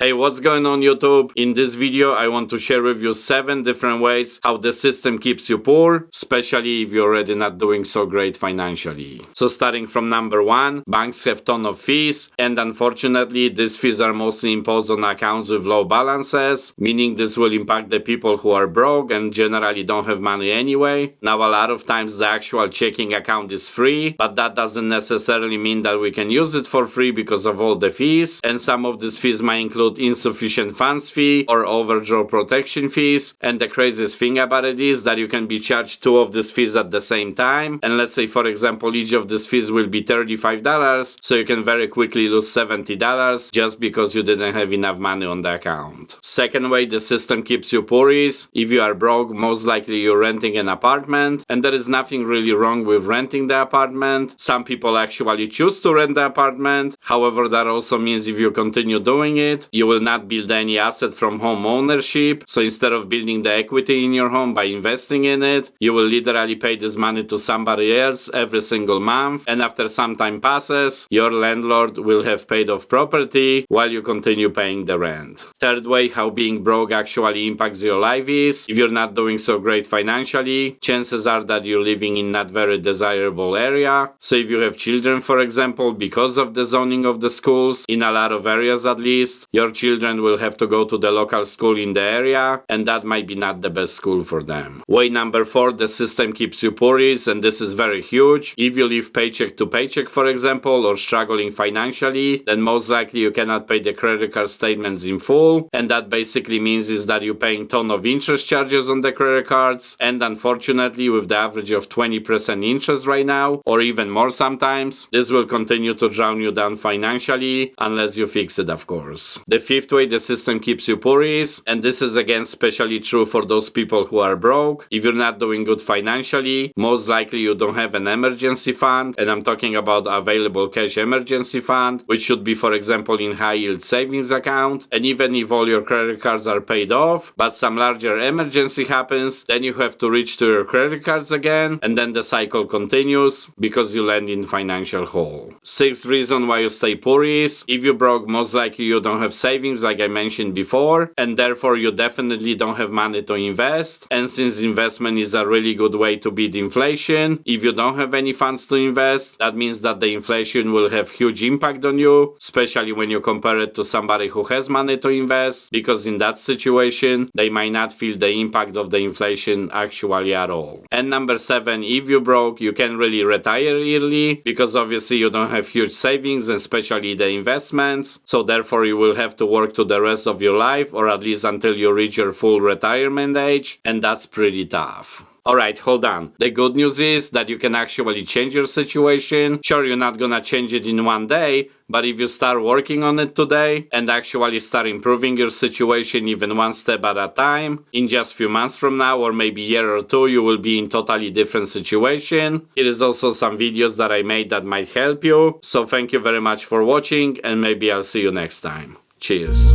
Hey, what's going on YouTube? In this video I want to share with you 7 different ways how the system keeps you poor, especially if you're already not doing so great financially. So starting from number 1, banks have ton of fees, and unfortunately these fees are mostly imposed on accounts with low balances, meaning this will impact the people who are broke and generally don't have money anyway. Now a lot of times the actual checking account is free, but that doesn't necessarily mean that we can use it for free because of all the fees, and some of these fees might include insufficient funds fee or overdraw protection fees. And the craziest thing about it is that you can be charged 2 of these fees at the same time, and let's say for example each of these fees will be $35, so you can very quickly lose $70 just because you didn't have enough money on the account. Second way the system keeps you poor is, if you are broke, most likely you're renting an apartment, and there is nothing really wrong with renting the apartment. Some people actually choose to rent the apartment, however that also means if you continue doing it, you will not build any asset from home ownership. So instead of building the equity in your home by investing in it, you will literally pay this money to somebody else every single month, and after some time passes, your landlord will have paid off property while you continue paying the rent. Third way how being broke actually impacts your life is, if you're not doing so great financially, chances are that you're living in not very desirable area. So if you have children, for example, because of the zoning of the schools, in a lot of areas at least, your children will have to go to the local school in the area, and that might be not the best school for them. Way number 4 the system keeps you poor is, and this is very huge, if you live paycheck to paycheck, for example, or struggling financially, then most likely you cannot pay the credit card statements in full, and that basically means is that you're paying ton of interest charges on the credit cards, and unfortunately with the average of 20% interest right now, or even more sometimes, this will continue to drown you down financially unless you fix it, of course. The 5th way the system keeps you poor is, and this is again especially true for those people who are broke, if you're not doing good financially, most likely you don't have an emergency fund, and I'm talking about available cash emergency fund, which should be for example in high yield savings account. And even if all your credit cards are paid off, but some larger emergency happens, then you have to reach to your credit cards again, and then the cycle continues because you land in financial hole. 6th reason why you stay poor is, if you're broke, most likely you don't have savings like I mentioned before, and therefore you definitely don't have money to invest. And since investment is a really good way to beat inflation, if you don't have any funds to invest, that means that the inflation will have huge impact on you, especially when you compare it to somebody who has money to invest, because in that situation they might not feel the impact of the inflation actually at all. And number 7, if you're broke, you can really retire early, because obviously you don't have huge savings, especially the investments, so therefore you will have to work to the rest of your life, or at least until you reach your full retirement age, and that's pretty tough. Alright, hold on. The good news is that you can actually change your situation. Sure, you're not gonna change it in one day, but if you start working on it today and actually start improving your situation even one step at a time, in just few months from now or maybe a year or 2, you will be in totally different situation. Here is also some videos that I made that might help you. So thank you very much for watching, and maybe I'll see you next time. Cheers.